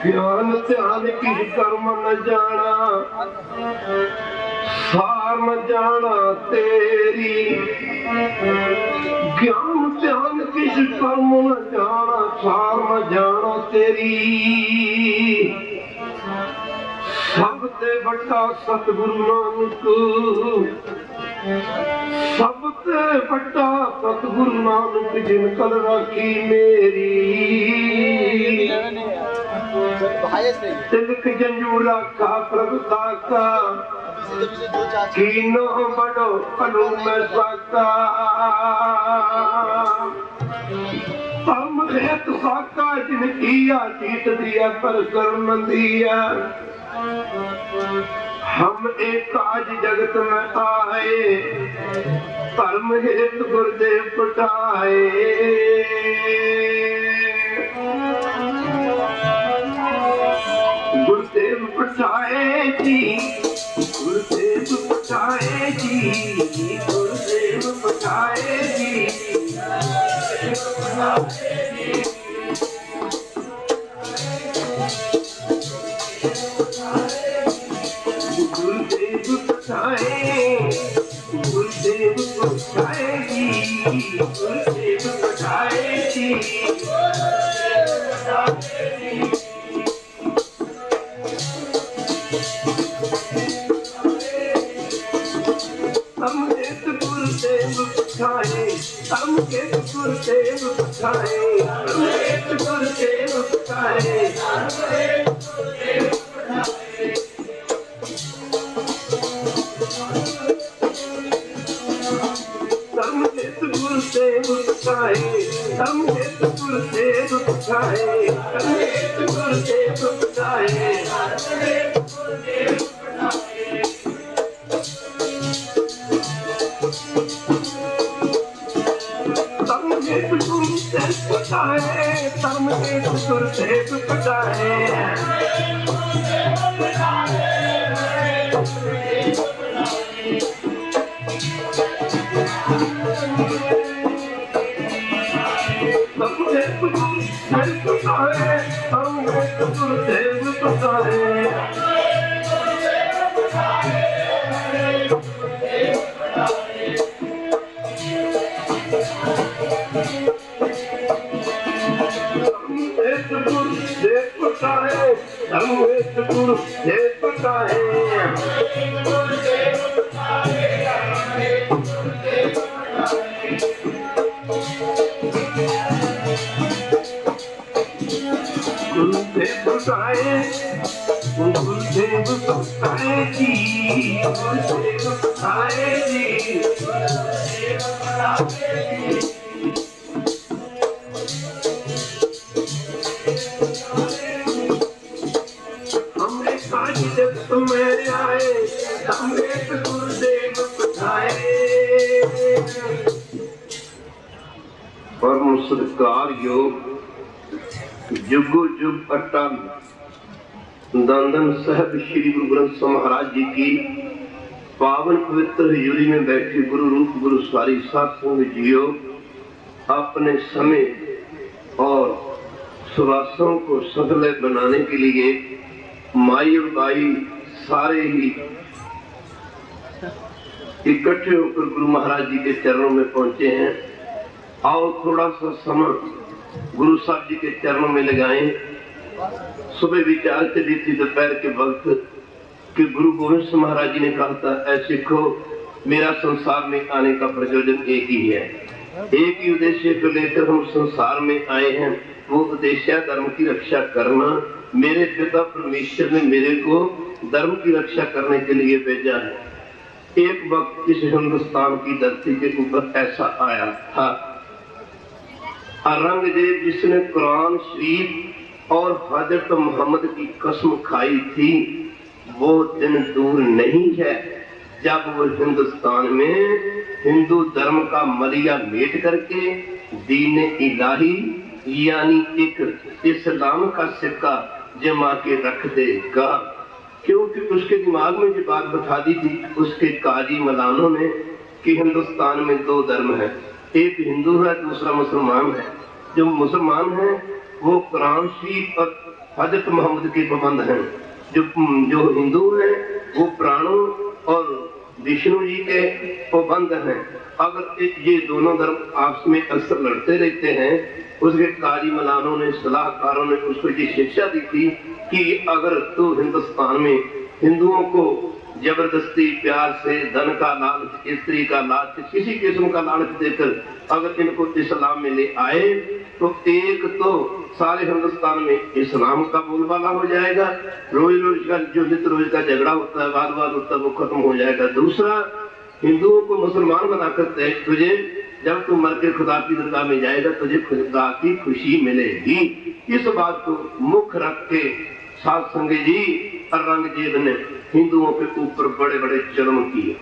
ज्ञान ध्यान किस कर्म न जाना, सार न जाना तेरी। ज्ञान ध्यान किस कर्म न जाना, सार न जाना तेरी। सबसे बड़ा सतगुरु नानक, सबसे बड़ा सतगुरु नानक जिन कल राखी मेरी। तिलक जंजूरा का प्रभुता का, कीनो बड़ो कलू में साका। परम हेत साका जिन किया, जीत दिया पर शरण दिया। हम एक आज जगत में आए, परम हेत गुरुदेव पटाए। गुरुदेव पटाए जी, गुरुदेव पटाए जी, गुरुदेव पटाए जी। गुरुदेव पटाए, गुरुदेव पटाए जी, गुरुदेव पटाए जी। हम एक गुरुदेव पठाए, हम एक गुरुदेव पठाए, हम एक गुरुदेव पठाए। हम एक गुरुदेव पठाए, हम एक गुरुदेव पठाए, हम एक गुरुदेव पठाए। धर्म के गुरुदेव पटाए। गुरुदेव पटाए। गुरुदेव पटाए जी, गुरुदेव पटाए जी। हमने आज जगत में आए, हमने गुरुदेव पटाए। परम सत्कार योग जुगो जुग अटल दंदन साहब श्री गुरु ग्रंथ साहब महाराज जी की पावन पवित्र हजूरी में बैठे गुरु रूप गुरु सारी साथ संग जियो अपने समय और सुवासों को सफल बनाने के लिए माई और बाई सारे ही इकट्ठे होकर गुरु महाराज जी के चरणों में पहुंचे हैं। आओ थोड़ा सा समय गुरु साहब जी के चरणों में लगाएं। सुबह विचार चली थी दोपहर के वक्त कि गुरु गोविंद सिंह महाराज जी ने कहा था, ऐसे सिखो मेरा संसार में आने का प्रयोजन एक ही है, एक ही उद्देश्य को लेकर हम संसार में आए हैं। वो उद्देश्य धर्म की रक्षा करना। मेरे पिता परमेश्वर ने मेरे को धर्म की रक्षा करने के लिए भेजा है। एक वक्त इस हिंदुस्तान की धरती के ऊपर ऐसा आया था, औरंगजेब जिसने कुरान शरीफ और हजरत मोहम्मद की कसम खाई थी, वो दिन दूर नहीं है जब वो हिंदुस्तान में हिंदू धर्म का मलिया मेट करके दीन इलाही यानी एक इस्लाम का सिक्का जमा के रख देगा। क्योंकि उसके दिमाग में जो बात बैठा दी थी उसके काजी मलानों ने कि हिंदुस्तान में दो धर्म है, एक हिंदू है दूसरा मुसलमान है। जो मुसलमान हैं वो कुरान शरीफ और हजरत मोहम्मद के पाबंद हैं। जो हिंदू हैं वो प्राणों और विष्णु जी के पाबंद हैं। अगर ये दोनों धर्म आपस में अक्सर लड़ते रहते हैं, उसके काजी मलानों ने, सलाहकारों ने उसको ये शिक्षा दी थी कि अगर तू हिंदुस्तान में हिंदुओं को जबरदस्ती प्यार से धन का लालच, स्त्री का लालच, किसी किस्म का लालच देकर अगर इनको इस्लाम में ले आए तो एक तो सारे हिंदुस्तान में इस्लाम का बोलबाला हो जाएगा, रोज रोज का जो नित रोज का झगड़ा होता है, वाद वाद होता है, वो खत्म हो जाएगा। दूसरा, हिंदुओं को मुसलमान बनाकर तुझे जब तू मर के खुदा की दरगाह में जाएगा तुझे खुदा की खुशी मिलेगी। इस बात को मुख्य रख के साध संगत जी औरंगजेब ने हिंदुओं के ऊपर बड़े बड़े जुल्म किए,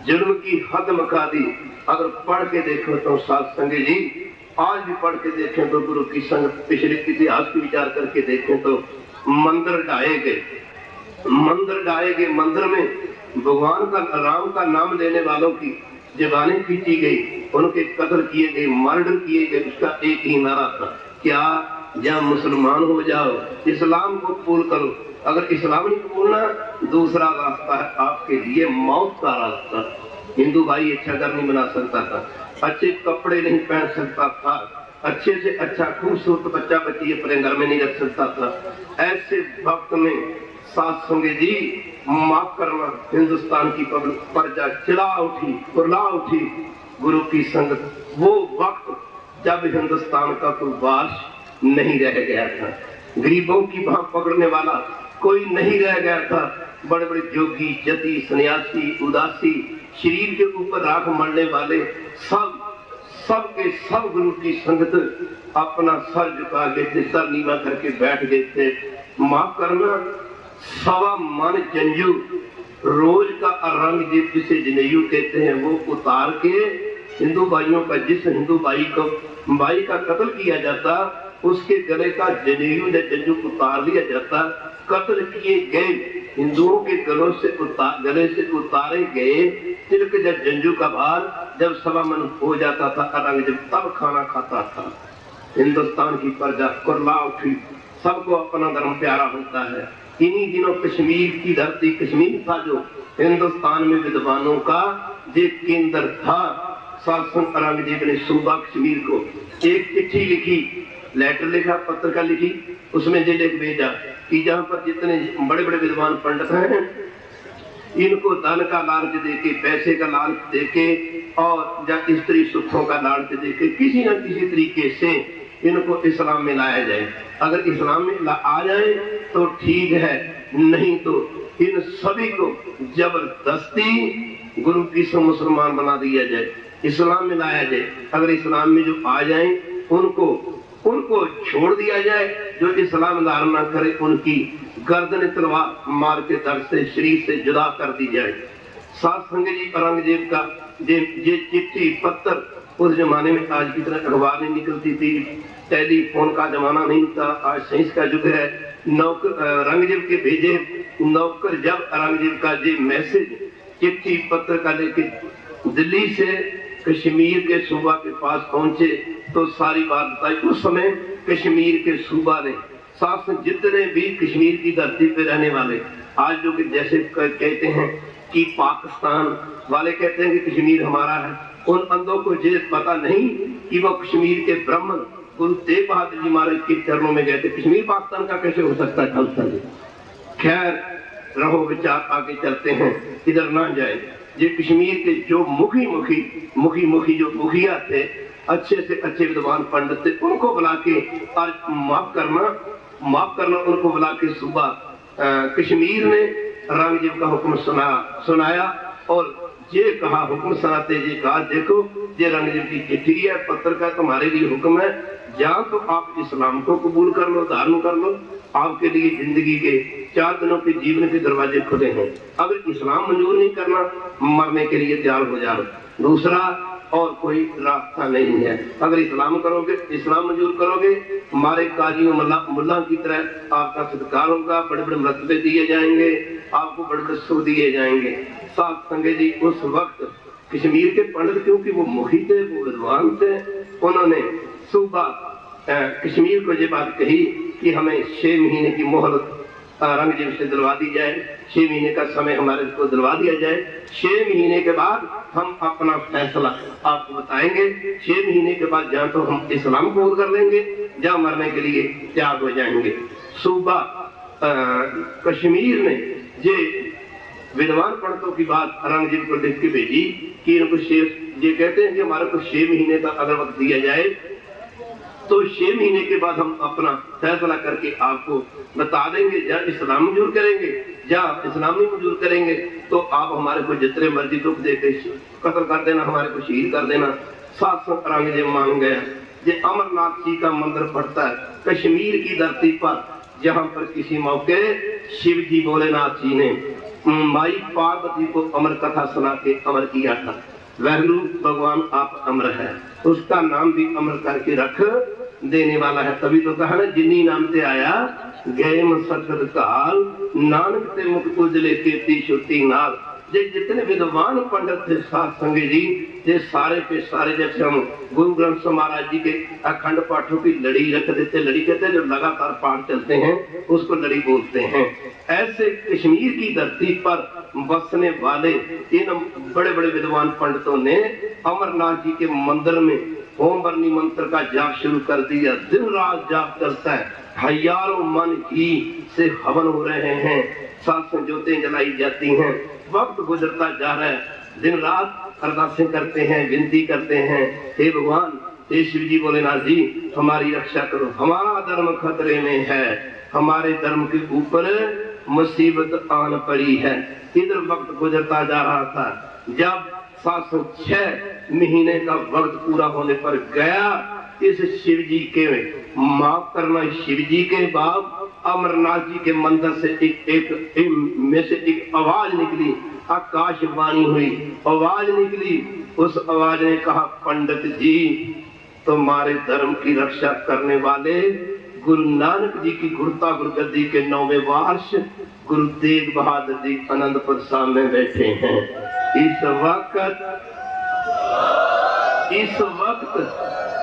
जुल्म की हद मका दी। अगर पढ़ के देखो तो साध संगत जी, आज भी पढ़ के देखें तो गुरु की संगत पिछले इतिहास की विचार करके देखें तो मंदिर ढाए गए, मंदिर ढाए गए, मंदिर में भगवान का, राम का नाम लेने वालों की जबानें खींची गई, उनके कत्ल किए गए, मर्डर किए गए। उसका एक ही नारा था, क्या या मुसलमान हो जाओ, इस्लाम को कबूल करो। अगर इस्लाम नहीं कबूलना, दूसरा रास्ता है आपके लिए मौत का रास्ता। हिंदू भाई अच्छा घर नहीं बना सकता था, अच्छे कपड़े नहीं पहन सकता था, अच्छे से अच्छा खूबसूरत बच्चा बच्ची अपने घर में नहीं रख सकता था। ऐसे वक्त में साध संगत जी माफ करना, हिंदुस्तान की प्रजा चिल्ला उठी, कुर्ला उठी। गुरु की संगत, वो वक्त जब हिंदुस्तान का कोई वास नहीं रह गया था, गरीबों की बाह पकड़ने वाला कोई नहीं रह गया था। बड़े बड़े जोगी, जति, सन्यासी, उदासी, शरीर के ऊपर राख मरने वाले सब के सब गुरु की संगत अपना सर झुका गए थे, सर नीवा करके बैठ गए थे। माफ करना, सवा मन जंजू रोज का औरंगजेब जिसे जनेयू कहते हैं वो उतार के हिंदू भाइयों का, जिस हिंदू भाई का कत्ल किया जाता उसके गले का जनेयू या जंजू उतार लिया जाता। कत्ल किए गए हिंदुओं के गले से उतारे गए तिलक या जंजू का भार जब सवा मन हो जाता था औरंगजेब तब खाना खाता था। हिंदुस्तान की प्रजा कुर्ला उठी, सबको अपना धर्म प्यारा होता है। इन्हीं दिनों कश्मीर की धरती, कश्मीर था जो हिंदुस्तान में विद्वानों का जो केंद्र था। शासन औरंगजेब ने सूबा कश्मीर को एक चिट्ठी लिखी, लेटर लिखा, पत्रिका लिखी, उसमें ये लिख भेजा कि जहाँ पर जितने बड़े बड़े विद्वान पंडित हैं इनको धन का लालच देके, पैसे का लालच देके और या स्त्री सुखों का लालच देके किसी न किसी तरीके से इनको इस्लाम में लाया जाए। अगर इस्लाम में आ जाए तो ठीक है, नहीं तो इन सभी को जबरदस्ती गुरु की से मुसलमान बना दिया जाए, इस्लाम में लाया जाए। अगर इस्लाम में जो आ जाए उनको छोड़ दिया जाए, जो इस्लाम धारण न करे उनकी गर्दन तलवार मार के दर से, शरीर से जुदा कर दी जाए। साध संगत जी, औरंगजेब का ये चिट्ठी पत्र उस जमाने में आज की तरह अखबार नहीं निकलती थी, टेलीफोन का जमाना नहीं था, आज साइंस का युग है। नौकर औरंगजेब के भेजे नौकर जब औरंगजेब का ये मैसेज चिट्ठी पत्र का लेके दिल्ली से कश्मीर के सूबा के पास पहुंचे तो सारी बात बताई। उस समय कश्मीर के सूबा ने साथ जितने भी कश्मीर की धरती पे रहने वाले, आज जो कि जैसे कहते हैं कि पाकिस्तान वाले कहते हैं कि कश्मीर हमारा है, उन अंधों को ये पता नहीं कि वो कश्मीर के ब्राह्मण गुरु तेग बहादुर जी महाराज के चरणों में गए थे। कश्मीर पाकिस्तान का कैसे हो सकता है? खैर रहो, विचार आगे चलते हैं, इधर ना जाए। ये कश्मीर के जो मुखी जो मुखिया थे, अच्छे से अच्छे विद्वान पंडित थे, उनको बुला के और माफ करना उनको बुला के सूबा कश्मीर ने औरंगजेब का हुक्म सुनाया और ये कहा, हुक्म सुनाते ये कहा, देखो ये औरंगजेब की चिट्ठी है, पत्र का तुम्हारे लिए हुक्म है, या तो आप इस्लाम को कबूल कर लो, धारण कर लो, आपके लिए जिंदगी के 4 दिनों के जीवन के दरवाजे खुले हैं। अगर इस्लाम मंजूर नहीं करना, मरने के लिए तैयार हो जाओ। दूसरा और कोई रास्ता नहीं है। अगर इस्लाम करोगे, इस्लाम मंजूर करोगे, हमारे काजी मुल्ला की तरह आपका सत्कार होगा, बड़े बड़े मरतबे दिए जाएंगे, आपको बड़े बड़े सुख दिए जाएंगे। साथ संगत जी, उस वक्त कश्मीर के पंडित, क्योंकि वो मुखी थे, वो विद्वान थे, उन्होंने सूबा कश्मीर को ये बात कही कि हमें 6 महीने की मोहलत औरंगजेब से दिलवा दी जाए, 6 महीने का समय हमारे को दिलवा दिया जाए। 6 महीने के बाद हम अपना फैसला आपको बताएंगे। 6 महीने के बाद जहाँ तो हम इस्लाम कबूल कर लेंगे, जहाँ मरने के लिए त्याग हो जाएंगे। सूबा कश्मीर में ये विद्वान पंडितों की बात औरंगजेब को लिख के भेजी कि इनको ये कहते हैं कि हमारे को 6 महीने का अगर वक्त दिया जाए तो 6 महीने के बाद हम अपना फैसला करके आपको बता देंगे। जहाँ इस्लाम मंजूर करेंगे, जहाँ इस्लाम नहीं मंजूर करेंगे तो आप हमारे को जितने मर्जी दुख देके कत्ल कर देना, हमारे को शहीद कर देना। 700 औरंगजेब मान गया। ये अमरनाथ जी का मंदिर पड़ता है कश्मीर की धरती पर, जहाँ पर किसी मौके शिव जी भोलेनाथ जी ने माई पार्वती को अमर कथा सुना के अमर किया था। वैरू भगवान आप अमर है, उसका नाम भी अमर करके रख देने वाला है। तभी तो कहा ना, जिन्नी नाम से आया गए मसकत काल, नानक ते मुख उजले कीर्ति शुद्धि नाल। ये जितने विद्वान पंडित थे साथ संगे जी, ये सारे पे सारे जैसे हम गुरु ग्रंथ साहिब महाराज जी के अखंड पाठों की लड़ी रख देते। लड़ी कहते हैं जो लगातार पाठ चलते हैं उसको लड़ी बोलते हैं। ऐसे कश्मीर की धरती पर बसने वाले इन बड़े बड़े विद्वान पंडितों ने अमरनाथ जी के मंदिर में ओम बरनी मंत्र का जाप शुरू कर दिया। दिन रात जाप चलता है, हजारों मन घी से हवन हो रहे हैं, 700 ज्योतें जलाई जाती हैं। वक्त गुजरता जा रहा है, दिन रात अरदासें करते हैं, विनती करते हैं, हे भगवान, हे शिव जी भोलेनाथ जी हमारी रक्षा करो, हमारा धर्म खतरे में है, हमारे धर्म के ऊपर मुसीबत आन पड़ी है। इधर वक्त गुजरता जा रहा था। जब 706 महीने का वक्त पूरा होने पर गया, इस शिव जी के माफ करना, शिव जी के बाप अमरनाथ जी के मंदिर से एक आवाज निकली, आकाशवाणी हुई, आवाज निकली। उस आवाज ने कहा, पंडित जी तुम्हारे धर्म की रक्षा करने वाले गुरु नानक जी की गुरुता गुरुगद्दी के 9वें वर्ष गुरु तेग बहादुर जी आनंदपुर साहब में बैठे हैं। इस वक्त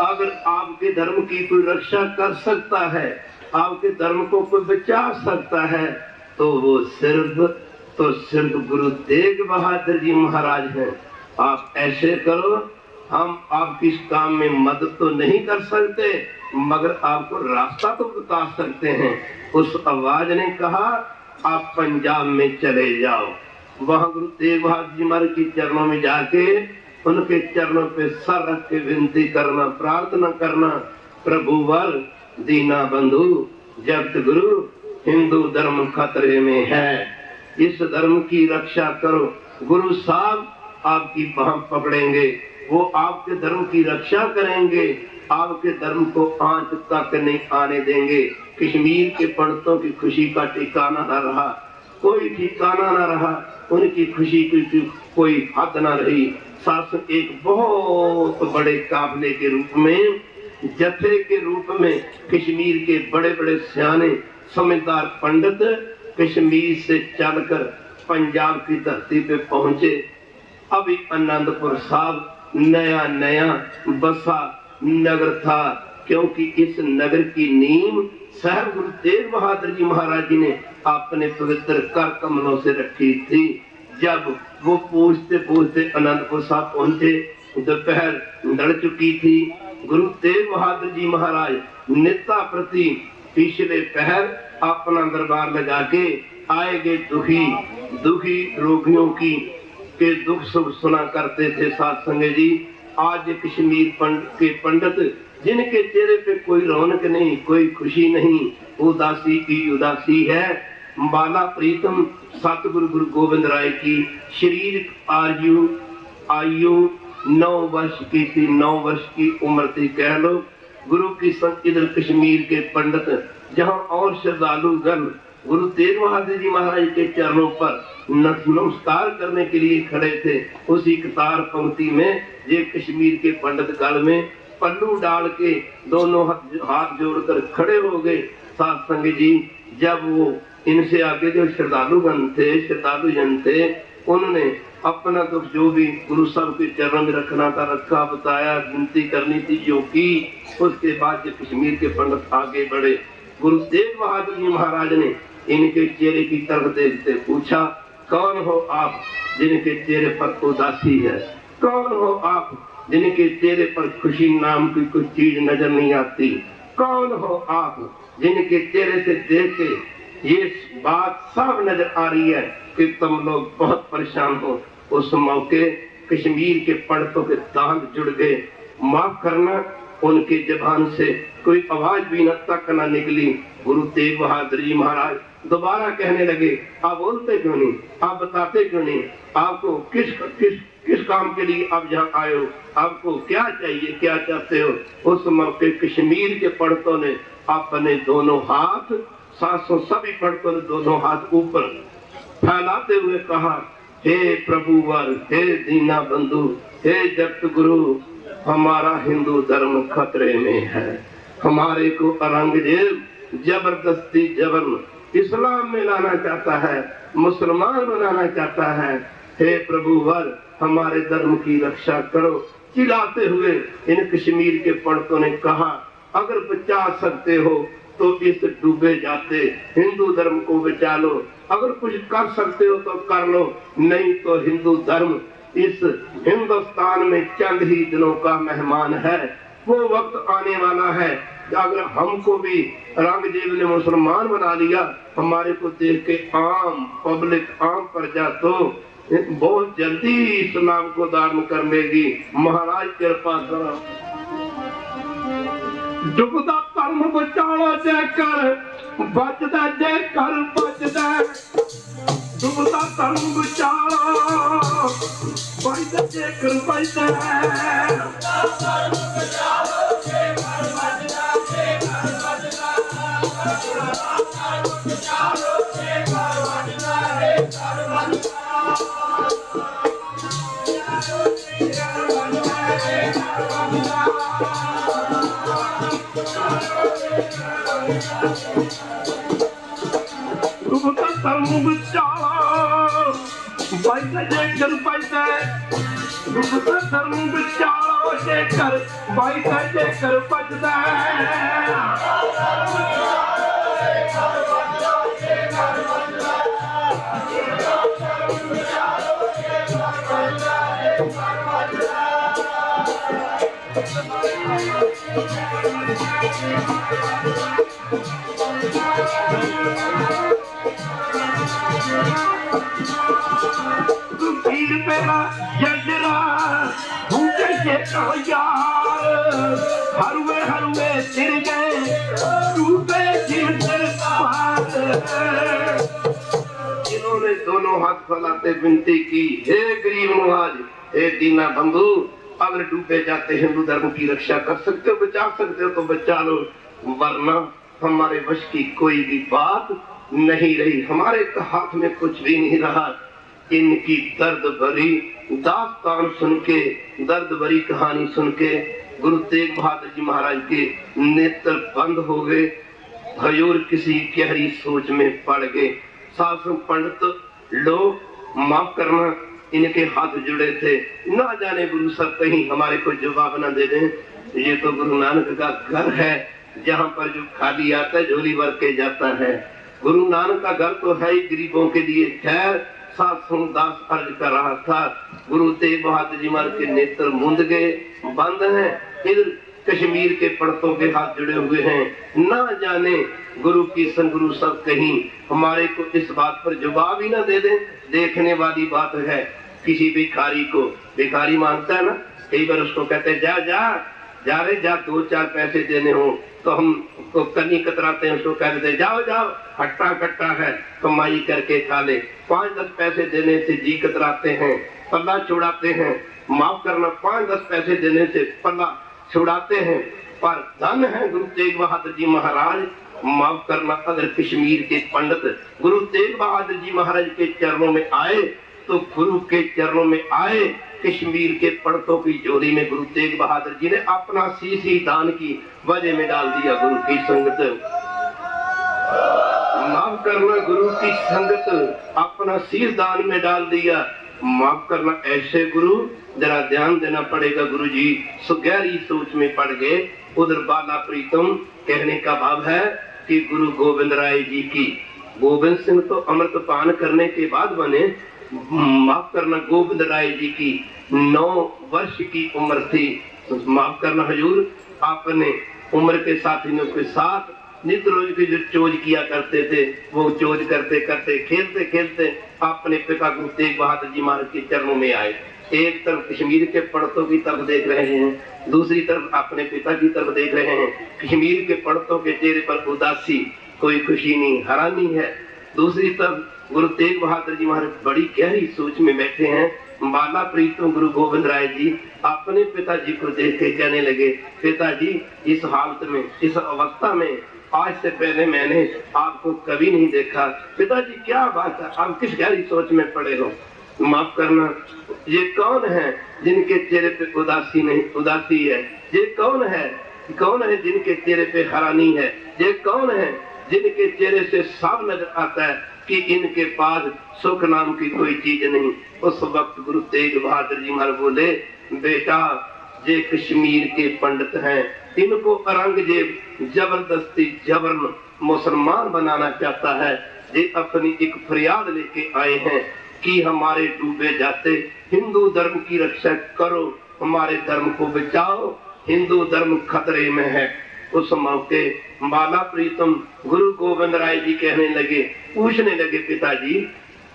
अगर आपके धर्म की कोई रक्षा कर सकता है, आपके धर्म को कोई बचा सकता है, तो वो सिर्फ गुरु तेग बहादुर जी महाराज हैं। आप ऐसे करो, हम आपकी इस काम में मदद तो नहीं कर सकते मगर आपको रास्ता तो बता सकते हैं। उस आवाज ने कहा, आप पंजाब में चले जाओ, वहां गुरु तेग बहादुर जी महाराज के चरणों में जाके उनके चरणों पे सर रख के विनती करना, प्रार्थना करना, प्रभु वर दीना बंधु जगत गुरु, हिंदू धर्म खतरे में है, इस धर्म की रक्षा करो। गुरु साहब आपकी बाह पकड़ेंगे, वो आपके धर्म की रक्षा करेंगे, आपके धर्म को आंच तक नहीं आने देंगे। कश्मीर के पंडितों की खुशी का ठिकाना न रहा, कोई ठिकाना न रहा, उनकी खुशी की कोई हद न रही। शासन एक बहुत बड़े काफिले के रूप में, जत्थे के रूप में कश्मीर के बड़े बड़े सियाने समझदार पंडित कश्मीर से चलकर पंजाब की धरती पे पहुंचे। अभी आनंदपुर साहब नया नया बसा नगर था, क्योंकि इस नगर की नींव साहब गुरु तेग बहादुर जी महाराज जी ने अपने पवित्र कर कमलों से रखी थी। जब वो पूछते पूछते आनंदपुर साहब पहुंचे, दोपहर ढल चुकी थी। गुरु तेग बहादुर जी महाराज नेता प्रति पिछले पहर अपना दरबार लगा के आएगे दुखी रोगियों की के दुख सुख सुना करते थे। साथ संगे जी, आज कश्मीर के पंडित जिनके चेहरे पे कोई रौनक नहीं, कोई खुशी नहीं, उदासी की उदासी है। बाला प्रीतम सतगुरु गुरु गोविंद राय की शरीर आयु 9 वर्ष की थी, 9 वर्ष की उम्र थी कह लो। गुरु की संग इधर कश्मीर के पंडित जहाँ और श्रद्धालु गण गुरु तेग बहादुर जी महाराज के चरणों पर नमस्कार करने के लिए खड़े थे, उसी कतार पंक्ति में ये कश्मीर के पंडित गण में पल्लू डाल के दोनों हाथ जोड़कर खड़े हो गए। साथ संग जी, जब वो इनसे आगे जो श्रद्धालु जन थे, उन्होंने अपना दुख जो भी गुरु साहब के चरणों में रखना था रखा, बताया, विनती करनी थी जो की। उसके बाद जब कश्मीर के पंडित आगे बढ़े, गुरु तेग बहादुर जी महाराज ने इनके चेहरे की तरफ देखते पूछा, कौन हो आप जिनके चेहरे पर उदासी है? कौन हो आप जिनके चेहरे पर खुशी नाम की कोई चीज नजर नहीं आती? कौन हो आप जिनके चेहरे से देख के ये बात साफ नजर आ रही है कि तुम लोग बहुत परेशान हो? उस मौके कश्मीर के पंडितों के दांत जुड़ गए। माफ करना, उनकी जबान से कोई आवाज भी न तक न निकली। गुरु तेग बहादुर जी महाराज दोबारा कहने लगे, आप बोलते क्यों नहीं? आप बताते क्यों नहीं? आपको किस किस किस काम के लिए आप यहाँ आए हो? आपको क्या चाहिए, क्या चाहते हो? उस मौके कश्मीर के पंडितों ने अपने दोनों हाथ, सासों सभी पंडितों ने दोनों हाथ ऊपर फैलाते हुए कहा, हे प्रभुवर, हे दीना बंधु, हे जगत गुरु, हमारा हिंदू धर्म खतरे में है। हमारे को औरंगजेब जबरदस्ती जबरन इस्लाम में लाना चाहता है, मुसलमान बनाना चाहता है। हे प्रभुवर, हमारे धर्म की रक्षा करो। चिल्लाते हुए इन कश्मीर के पंडितों ने कहा, अगर बचा सकते हो तो इस डूबे जाते हिंदू धर्म को बचा लो। अगर कुछ कर सकते हो तो कर लो, नहीं तो हिंदू धर्म इस हिंदुस्तान में चंद ही दिनों का मेहमान है। वो वक्त आने वाला है अगर हमको भी औरंगजेब ने मुसलमान बना लिया, हमारे को देख के आम पब्लिक, आम प्रजा तो बहुत जल्दी इस्लाम को धारण कर लेगी। महाराज कृपा करो। डुबदा धर्म बचाओ जयकर बचदा, जयकर बचदा। डुबदा धर्म बचाओ बचदा, जयकर बचदा। डुबदा धर्म बचाओ बचदा, जयकर बचदा। डुबदा धर्म बचाओ जयकर बचदा, जयकर बचदा। पीर पेरा जजरा भूखे के यार, हरुए हरुए सिर गए टूटे जिंदर पार। इन्होंने दोनों हाथ फैलाते विनती की, हे गरीब नवाज, हे दीना बंधु, अगर डूबे जाते हिंदू धर्म की रक्षा कर सकते हो, बचा सकते हो तो बचा लो, वरना हमारे वश की कोई भी बात नहीं रही। हमारे हाथ में कुछ भी नहीं रहा। इनकी दर्द भरी दास्तान सुन के, दर्द भरी कहानी सुन के गुरु तेग बहादुर जी महाराज के नेत्र बंद हो गए। हजूर किसी गहरी सोच में पड़ गए। सासु पंडित लोग, माफ करना, इनके हाथ जुड़े थे। ना जाने गुरु साहब कहीं हमारे को जवाब न दे दें। ये तो गुरु नानक का घर है, जहाँ पर जो खाली आता है झोली भर के जाता है। गुरु नानक का घर तो है ही गरीबों के लिए। खैर, सासु दास अर्ज कर रहा था, गुरु तेग बहादुर जी महाराज के नेत्र मुंद गए, बंद हैं। इधर कश्मीर के पंडितों के हाथ जुड़े हुए हैं। ना जाने गुरु किशन गुरु सब कहीं हमारे को इस बात पर जवाब ही ना दे दें। देखने वाली बात है, किसी भिखारी को, भिखारी मांगता है ना, कई बार उसको कहते हैं जा जा जा रे जा, 2-4 पैसे देने हो तो हम तो कनी कतराते हैं, उसको कह देते जाओ जाओ, हट्टा कट्टा है, कमाई करके खा ले। 5-10 पैसे देने से जी कतराते हैं, पल्ला छुड़ाते हैं। माफ करना, 5-10 पैसे देने से पल्ला छुड़ाते हैं। पर धन है गुरु तेग बहादुर जी महाराज। माफ करना, अगर कश्मीर के पंडित गुरु तेग बहादुर जी महाराज के चरणों में आए तो गुरु के चरणों में आए। कश्मीर के पंडितों की जोड़ी में गुरु तेग बहादुर जी ने अपना शीश ही दान की वजह में डाल दिया। गुरु की संगत, माफ करना, गुरु की संगत अपना शीश दान में डाल दिया। माफ करना ऐसे गुरु, जरा ध्यान देना पड़ेगा गुरु जी। गहरी सोच में पड़ गए। उधर बाला प्रीतम कहने का भाव है कि गुरु गोविंद राय जी की, गोविंद सिंह तो अमृत पान करने के बाद बने, माफ करना गोविंद राय जी की 9 वर्ष की उम्र थी। माफ करना हजूर, आपने उम्र के साथियों के साथ नित्य रोज की जो चोज किया करते थे, वो चोज करते करते खेलते खेलते अपने पिता गुरु तेग बहादुर जी महाराज के चरणों में आए। एक तरफ कश्मीर के पड़तों की तरफ देख रहे हैं, दूसरी तरफ अपने पिता की तरफ देख रहे हैं। कश्मीर के पड़तों के चेहरे पर उदासी, कोई खुशी नहीं, हैरानी है। दूसरी तरफ गुरु तेग बहादुर जी महाराज बड़ी गहरी सोच में बैठे हैं। बाला प्रीतम गुरु गोविंद राय जी अपने पिताजी को देख के कहने लगे, पिताजी इस हालत में, इस अवस्था में आज से पहले मैंने आपको कभी नहीं देखा। पिताजी क्या बात है, आप किस गहरी सोच में पड़े हो? माफ करना, ये कौन है जिनके चेहरे पे उदासी नहीं, उदासी है? ये कौन है जिनके चेहरे पे हैरानी है? ये कौन है जिनके चेहरे से साफ नजर आता है कि इनके पास सुख नाम की कोई चीज नहीं? उस वक्त गुरु तेग बहादुर जी महाराज बोले, बेटा ये कश्मीर के पंडित हैं, इनको औरंगजेब जबरदस्ती जबरन मुसलमान बनाना चाहता है। ये अपनी एक फरियाद लेके आए हैं कि हमारे डूबे जाते हिंदू धर्म की रक्षा करो, हमारे धर्म को बचाओ, हिंदू धर्म खतरे में है। उस मौके बाला प्रीतम गुरु गोविंद राय जी कहने लगे, पूछने लगे, पिताजी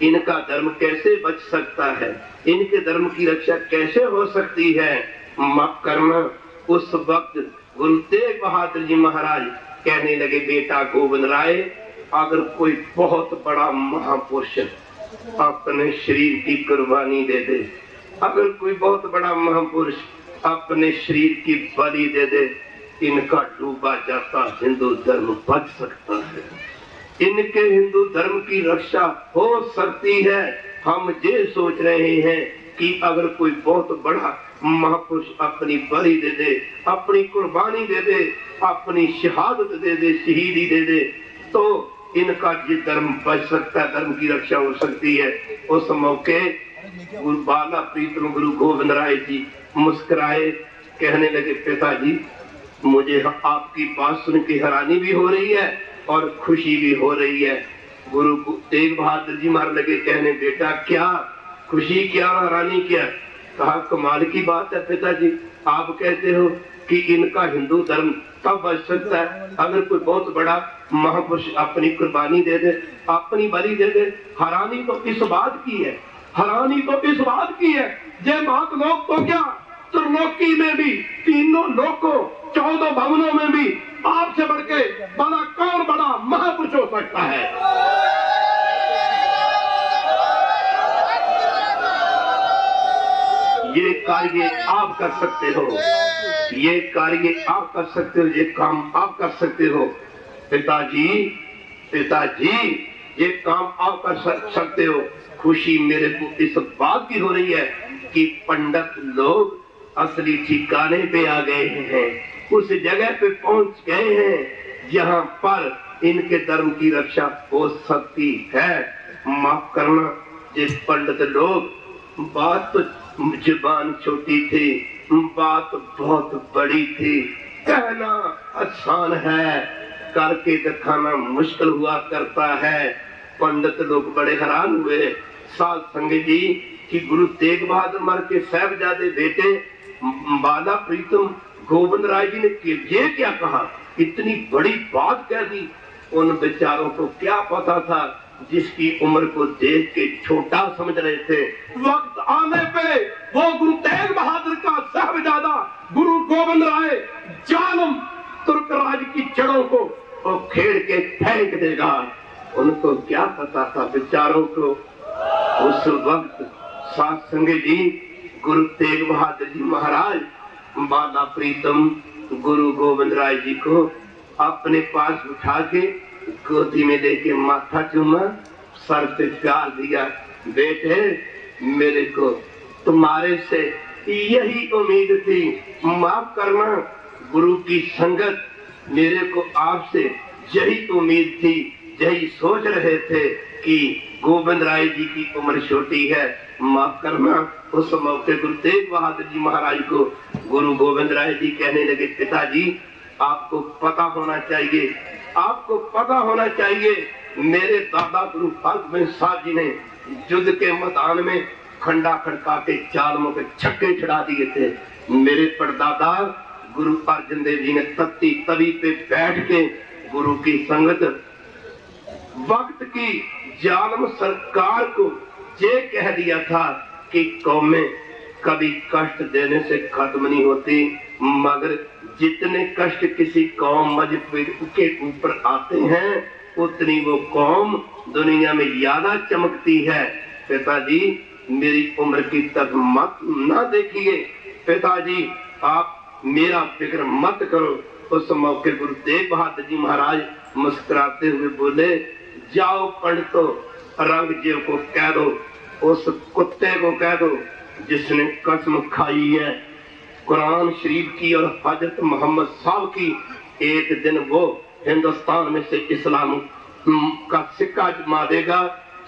इनका धर्म कैसे बच सकता है? इनके धर्म की रक्षा कैसे हो सकती है? माफ करना, उस वक्त गुरु तेग बहादुर जी महाराज कहने लगे, बेटा गोविंद राय, अगर कोई बहुत बड़ा महापुरुष अपने शरीर की कुर्बानी दे दे, अगर कोई बहुत बड़ा महापुरुष अपने शरीर की बलि दे दे, इनका डूबा जाता हिंदू धर्म बच सकता है, इनके हिंदू धर्म की रक्षा हो सकती है। हम ये सोच रहे हैं कि अगर कोई बहुत बड़ा महापुरुष अपनी बलि दे दे, अपनी कुर्बानी दे दे, अपनी शहादत दे दे, शहीदी दे दे, तो इनका ये धर्म बच सकता है, धर्म की रक्षा हो सकती है। उस मौके गुरु बाला प्रीतम गुरु गोविंद राय जी मुस्कुराए, कहने लगे, पिताजी मुझे आपकी बात सुन के हैरानी भी हो रही है और खुशी भी हो रही है। गुरु तेग बहादुर जी मार लगे कहने, बेटा क्या खुशी, क्या हैरानी, क्या? कहा, कमाल की बात है पिताजी, आप कहते हो कि इनका हिंदू धर्म तब बच सकता है अगर कोई बहुत बड़ा महापुरुष अपनी कुर्बानी दे दे, अपनी बलि दे दे। हैरानी तो इस बात की है, हैरानी तो इस बात की है, ये बात लोग तो क्या त्रिलोकी में भी, तीनों लोकों 14 भवनों में भी आपसे बढ़ के बड़ा कौन बड़ा महापुरुष हो सकता है? ये कार्य आप कर सकते हो, ये कार्य आप कर सकते हो, ये काम आप कर सकते हो। पिताजी, पिताजी ये काम आप कर सकते हो। खुशी मेरे को इस बात की हो रही है कि पंडित लोग असली ठिकाने पे आ गए हैं, उस जगह पे पहुंच गए हैं जहां पर इनके धर्म की रक्षा हो सकती है। माफ करना, ये पंडित लोग, बात तो जुबान छोटी थी, बात बहुत बड़ी थी, कहना आसान है, करके दिखाना मुश्किल हुआ करता है। पंडित लोग बड़े हैरान हुए। साध संगत जी कि गुरु तेग बहादुर मर के साहिबजादे बेटे बाला प्रीतम गोविंद राय जी ने ये क्या कहा, इतनी बड़ी बात कह दी। उन बेचारों को क्या पता था, जिसकी उम्र को देख के छोटा समझ रहे थे, वक्त आने पे वो गुरु तेग बहादुर का साहिबजादा गुरु गोविंद राय जालम तुर्क राज की जड़ों को वो खेड़ के फेंक देगा। उनको क्या पता था बेचारों को। उस वक्त साध संगत जी गुरु तेग बहादुर जी महाराज बाला प्रीतम गुरु गोविंद राय जी को अपने पास उठा के गोदी में लेके माथा चूमा, सर पे प्यार दिया। बेटे, मेरे को तुम्हारे से यही उम्मीद थी, माफ करना, गुरु की संगत, मेरे को आपसे यही उम्मीद थी, यही सोच रहे थे कि गोविंद राय जी की उम्र छोटी है, माफ करना। उस मौके गुरु तेग बहादुर जी महाराज को गुरु गोविंद राय जी कहने लगे, पिताजी आपको पता होना चाहिए, आपको पता होना चाहिए, मेरे दादा गुरु हरगोबिंद साहब जी ने युद्ध के मैदान में खंडा खड़का के जालमों के छक्के छड़ा दिए थे। मेरे परदादा गुरु अर्जन देव जी ने तत्ती तवी पे बैठ के गुरु की संगत वक्त की जालम सरकार को ये कह दिया था कि कौमें कभी कष्ट देने से खत्म नहीं होती, मगर जितने कष्ट किसी कौम मजबूर के ऊपर आते हैं उतनी वो कौम दुनिया में ज्यादा चमकती है। पिताजी मेरी उम्र की तक मत ना देखिए, पिताजी आप मेरा फिक्र मत करो। उस मौके गुरु तेग बहादुर जी महाराज मुस्कुराते हुए बोले, जाओ पंडितों, औरंगजेब को कह दो, उस कुत्ते को कह दो जिसने कसम खाई है कुरान शरीफ की और हजरत मोहम्मद साहब की, एक दिन वो हिंदुस्तान में से इस्लाम का सिक्का जमा देगा।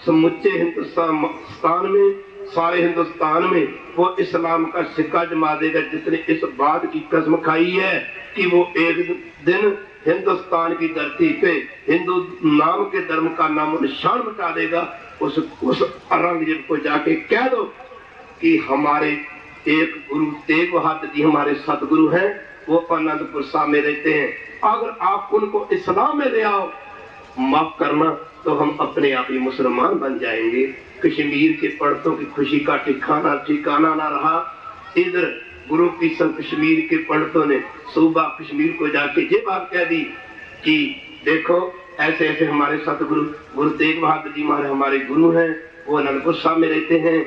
समुचे हिंदुस्तान में, सारे हिंदुस्तान में वो इस्लाम का सिक्का जमा देगा जिसने इस बात की कसम खाई है कि वो एक दिन हिंदुस्तान की धरती पे हिंदू नाम के धर्म का नाम निशान मिटा देगा। उस औरंगजेब को जाके कह दो कि हमारे एक गुरु तेग बहादुर जी हमारे सतगुरु हैं, वो आनंदपुर साहब में रहते हैं, अगर आप उनको इस्लाम में ले आओ, माफ करना, तो हम अपने आप ही मुसलमान बन जाएंगे। कश्मीर के पंडितों की खुशी का ठिकाना ना रहा। इधर गुरु की संग कश्मीर के पंडितों ने सूबा कश्मीर को जाके ये बात कह दी कि देखो ऐसे ऐसे हमारे सतगुरु गुरु तेग बहादुर जी महाराज हमारे गुरु हैं, वो आनंदपुर साहब में रहते हैं,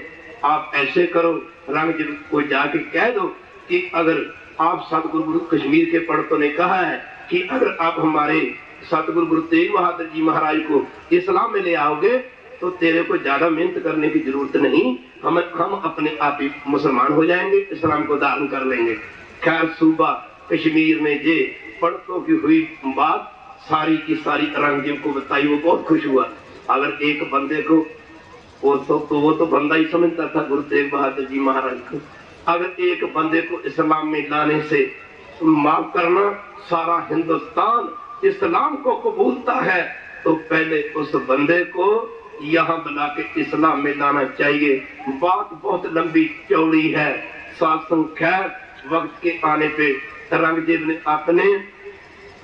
आप ऐसे करो, औरंगजेब को जाके कह दो कि अगर आप सतगुरु गुरु कश्मीर के पंडितों ने कहा है कि अगर आप हमारे सतगुरु गुरु तेग बहादुर जी महाराज को इस्लाम में ले आओगे तो तेरे को ज्यादा मेहनत करने की जरूरत नहीं, हम अपने आप ही मुसलमान हो जाएंगे, इस्लाम को धारण कर लेंगे। खैर सूबा कश्मीर में ये पंडितों की हुई बात सारी की सारी औरंगजेब को बताई, वो बहुत खुश हुआ। अगर एक बंदे को वो तो बंदा ही समझता था गुरु तेग बहादुर जी महाराज को, अगर एक बंदे को इस्लाम में लाने से माफ करना सारा हिंदुस्तान इस्लाम को कबूलता है, तो पहले उस बंदे को यहाँ बुला के इस्लाम में लाना चाहिए। बात बहुत लंबी चौड़ी है, सात्संग खैर वक्त के आने पे औरंगजेब ने अपने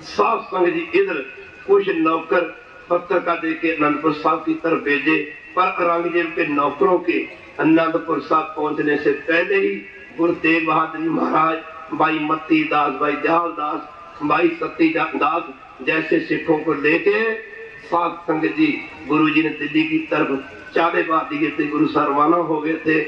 सात संग जी इधर कुछ नौकर पत्थर का दे के आनंदपुर साहब की तरफ भेजे, पर औरंगजेब के नौकरों के आनंदपुर साहब पहुंचने से पहले ही गुरु तेग बहादुर जी महाराज, भाई मत्ती दास, भाई दयाल दास, भाई सती दास जैसे सिखों को लेके सात संगत जी गुरु जी ने दिल्ली की तरफ चाले बात दिए थे, गुरु सर रवाना हो गए थे।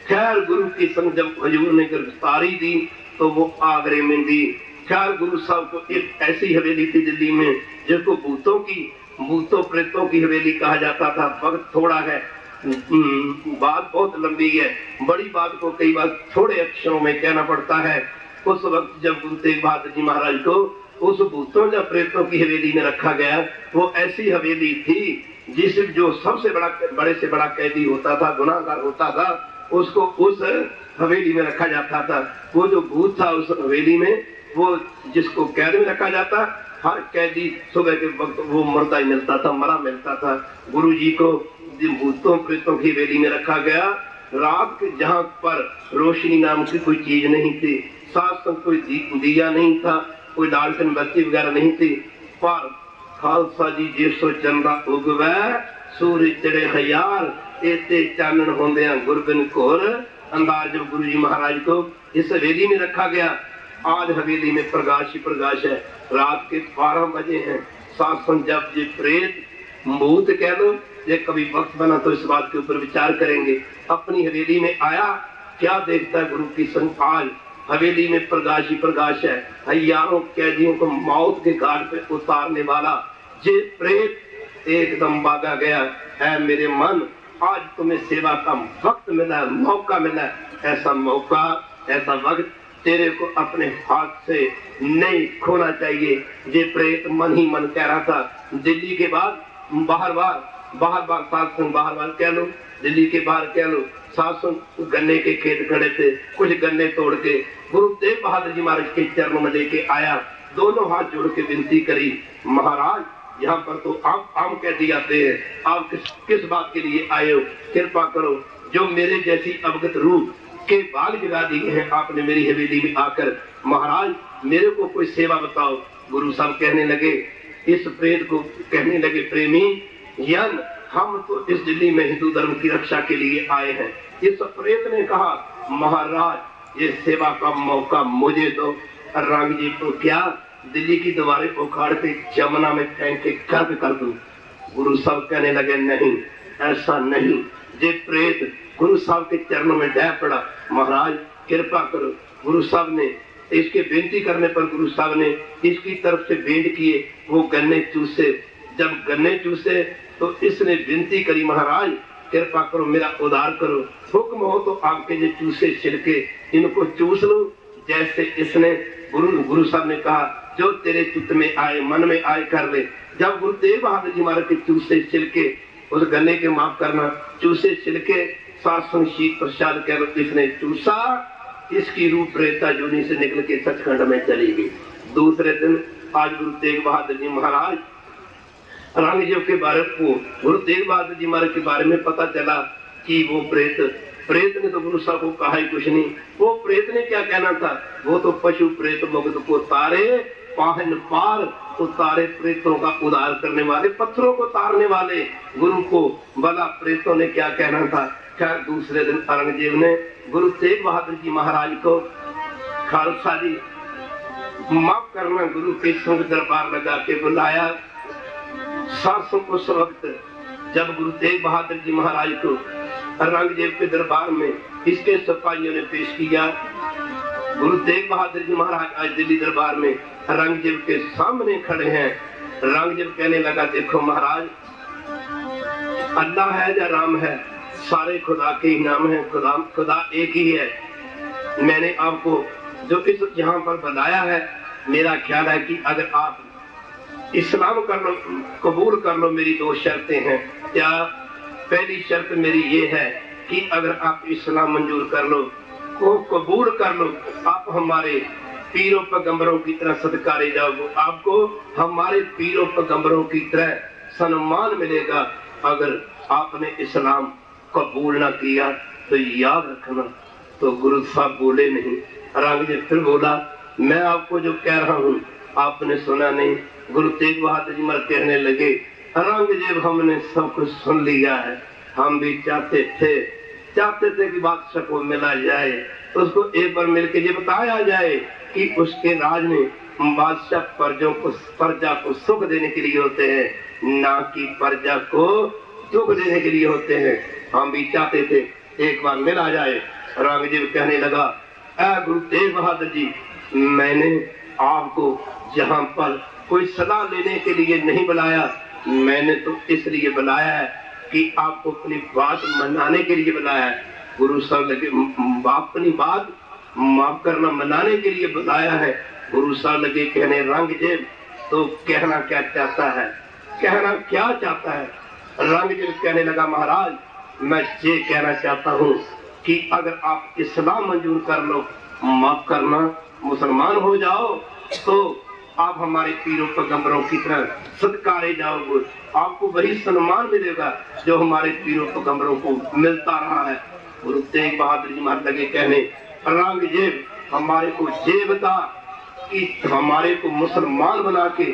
खैर गुरु की संग जब हजूर ने गिरफ्तारी दी तो वो आगरे में दी। खैर गुरु साहब को एक ऐसी हवेली थी दिल्ली में जिसको भूतों प्रेतों की हवेली कहा जाता था। वक्त थोड़ा है, बात बहुत लंबी है, बड़ी बात को कई बार थोड़े अक्षरों में कहना पड़ता है। उस वक्त जब गुरु तेग बहादुर जी महाराज को उस भूतों या प्रेतों की हवेली में रखा गया, वो ऐसी हवेली थी जिस जो सबसे बड़े से बड़ा कैदी होता था, गुनाहगार होता था, उसको उस हवेली में रखा जाता था। वो जो भूत था उस हवेली में, वो जिसको कैद में रखा जाता, हर कैदी सुबह के वक्त वो मरता ही मिलता था, मरा मिलता था। गुरु जी को भूतों प्रेतों की हवेली में रखा गया। रात के जहाँ पर रोशनी नाम की कोई चीज नहीं थी, साथ संग कोई दिया नहीं था, कोई लालटेन बत्ती वगैरह नहीं थी, पर खालसा जी जिसो चंदा उगवै सूरज चढ़े खयार एते चानन होंदे गुरबिन घोर अंदाज। जब गुरु जी महाराज को इस हवेली में रखा गया, आज हवेली में प्रकाश ही प्रकाश है। रात के 12 बजे हैं। सात संग जब ये प्रेत भूत कह लो, ये कभी वक्त बना तो इस बात के ऊपर विचार करेंगे। अपनी हवेली में आया, क्या देखता है गुरु की संग, आज हवेली में प्रकाश ही प्रकाश है। हजारों कैदियों को मौत के घाट पे उतारने वाला ये प्रेत एकदम भागा गया है। मेरे मन, आज तुम्हें सेवा का वक्त मिला, मौका मिला, ऐसा मौका, ऐसा वक्त तेरे को अपने हाथ से नहीं खोना चाहिए। ये प्रेत मन ही मन कह रहा था। दिल्ली के बाद बाहर बार साथ संग बाहर कह लो, दिल्ली के बाहर कह लो 700 गन्ने के खेत खड़े थे, कुछ गन्ने तोड़ के गुरु तेग बहादुर जी महाराज के चरणों में लेके आया, दोनों हाथ जोड़ के विनती करी, महाराज यहाँ पर तो आप आम कह दिए जाते हैं, आप किस बात के लिए आए हो, कृपा करो, जो मेरे जैसी अवगत रूप के बाग जगा दिए हैं आपने मेरी हवेली में आकर, महाराज मेरे को कोई सेवा बताओ। गुरु साहब कहने लगे, इस प्रेत को कहने लगे, प्रेमी यन हम तो इस दिल्ली में हिंदू धर्म की रक्षा के लिए आए हैं। इस प्रेत ने कहा, महाराज ये सेवा का मौका मुझे दो। रंग जी को क्या दिल्ली की दीवारें उखाड़ के जमुना में फेंक के गर्क कर दूं। गुरु साहब कहने लगे, नहीं ऐसा नहीं। ये प्रेत गुरु साहब के चरणों में डह पड़ा, महाराज कृपा करो। गुरु साहब ने इसके बेनती करने पर गुरु साहब ने इसकी तरफ से भेंट किए, वो गन्ने चूसे। जब गन्ने चूसे तो इसने विनती करी, महाराज कृपा करो मेरा उद्धार करो, हुक्म हो तो आपके ये चूसे छिलके इनको चूस लो। जैसे इसने गुरु साहब ने कहा, जो तेरे चित्त में आए मन में आए कर ले। जब गुरु तेग बहादुर जी महाराज के चूसे छिलके उस गन्ने के माफ करना चूसे छिलके सासंग शीत प्रसाद कह इसने चूसा, इसकी रूप रेता जोनी से निकल के सचखंड में चली गई। दूसरे दिन आज गुरु तेग बहादुर जी महाराज औरंगजेब के बारे को गुरु तेग बहादुर जी महाराज के बारे में पता चला कि वो प्रेत ने तो गुरु साहब को कहा ही कुछ नहीं। वो प्रेत ने क्या कहना था, वो तो पशु प्रेत मुग्ध को तारे पाहन पार, तो तारे प्रेतों का उद्धार करने वाले, पत्थरों को तारने वाले गुरु को भला प्रेतों ने क्या कहना था। खैर दूसरे दिन औरंगजेब ने गुरु तेग बहादुर जी महाराज को, खालसा जी माफ करना, गुरु के संग दरबार लगा के बुलाया। शासन उस वक्त जब गुरु तेग बहादुर जी महाराज को औरंगजेब के दरबार में इसके सिपाहियों ने पेश किया, गुरु तेग बहादुर जी महाराज आज दिल्ली दरबार में औरंगजेब के सामने खड़े हैं। औरंगजेब कहने लगा, देखो महाराज अल्लाह है या राम है, सारे खुदा के ही नाम है, खुदा एक ही है। मैंने आपको जो इस यहाँ पर बुलाया है, मेरा ख्याल है कि अगर आप इस्लाम कर लो, कबूल कर लो, मेरी दो शर्तें हैं। क्या पहली शर्त मेरी ये है कि अगर आप इस्लाम मंजूर कर लो, को कबूल कर लो, आप हमारे पीरों पैगंबरों की तरह सत्कारे जाओगे, आपको हमारे पीरों पैगंबरों की तरह सम्मान मिलेगा। अगर आपने इस्लाम कबूल ना किया तो याद रखना। तो गुरु साहब बोले नहीं। औरंगजेब फिर बोला, मैं आपको जो कह रहा हूँ आपने सुना नहीं। गुरु तेग बहादुर जी महाराज कहने लगे, औरंगजेब हमने सब कुछ सुन लिया है, हम भी चाहते थे कि बादशाह को मिला जाए, उसको एक बार मिलकर ये बताया जाए कि उसके राज में बादशाह प्रजा को सुख देने के लिए होते हैं, ना कि प्रजा को दुख देने के लिए होते हैं। हम भी चाहते थे एक बार मिला जाए। औरंगजेब कहने लगा, गुरु तेग बहादुर जी, मैंने आपको जहाँ पर कोई सलाह लेने के लिए नहीं बुलाया, मैंने तो इसलिए बुलाया है कि आपको अपनी बात मनाने के लिए बुलाया है। गुरु साहब लगे, अपनी बात माफ करना मनाने के लिए बुलाया है। गुरु साहब लगे कहने, औरंगजेब तो कहना क्या चाहता है, कहना क्या चाहता है। औरंगजेब कहने लगा, महाराज मैं ये कहना चाहता हूँ कि अगर आप इस्लाम मंजूर कर लो, माफ करना मुसलमान हो जाओ, तो आप हमारे पीरों पैगंबरों की तरह सत्कारे जाओगे, आपको वही सम्मान मिलेगा जो हमारे पीरों पैगंबरों को मिलता रहा है। गुरु तेग बहादुर जी महाराज लगे कहने, औरंगजेब हमारे को ये बता कि हमारे को मुसलमान बना के